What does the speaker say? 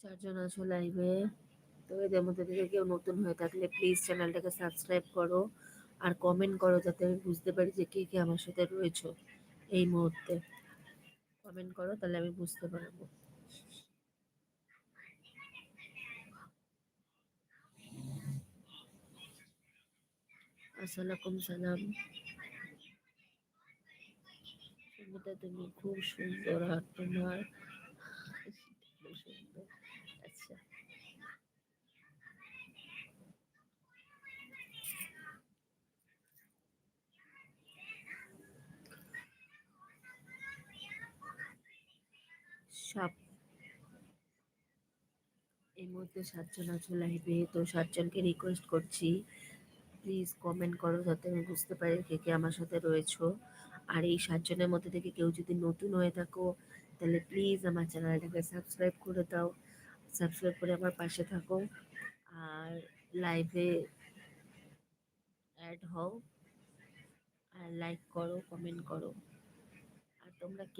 চারজন আছো লাইভে। তো এদের মধ্যে থেকে কেউ নতুন হয়ে থাকলে প্লিজ চ্যানেলটাকে সাবস্ক্রাইব করো আর কমেন্ট করো, যাতে আমি বুঝতে পারি যে কে কে আমার সাথে রয়েছো এই মুহূর্তে। কমেন্ট করো, তাহলে আমি বুঝতে পারবো। আসসালামুকুম সালাম। সুমিতা, তুমি খুব সুন্দর আর তোমার খুব সুন্দর। আচ্ছা, সব এই মুহূর্তে 7 জন আছো লাইভে, তো 7 জনকে রিকোয়েস্ট করছি প্লিজ কমেন্ট করো, যাতে আমি বুঝতে পারি কে কে আমার সাথে রয়েছো। আর এই 7 জনের মধ্যে থেকে কেউ যদি নতুন হয়ে থাকো, তাহলে প্লিজ আমার চ্যানেলটাকে সাবস্ক্রাইব করে দাও, সাবস্ক্রাইব করে আমার পাশে থাকো। আর লাইভে অ্যাড হও, আর লাইক করো, কমেন্ট করো। আর তোমরা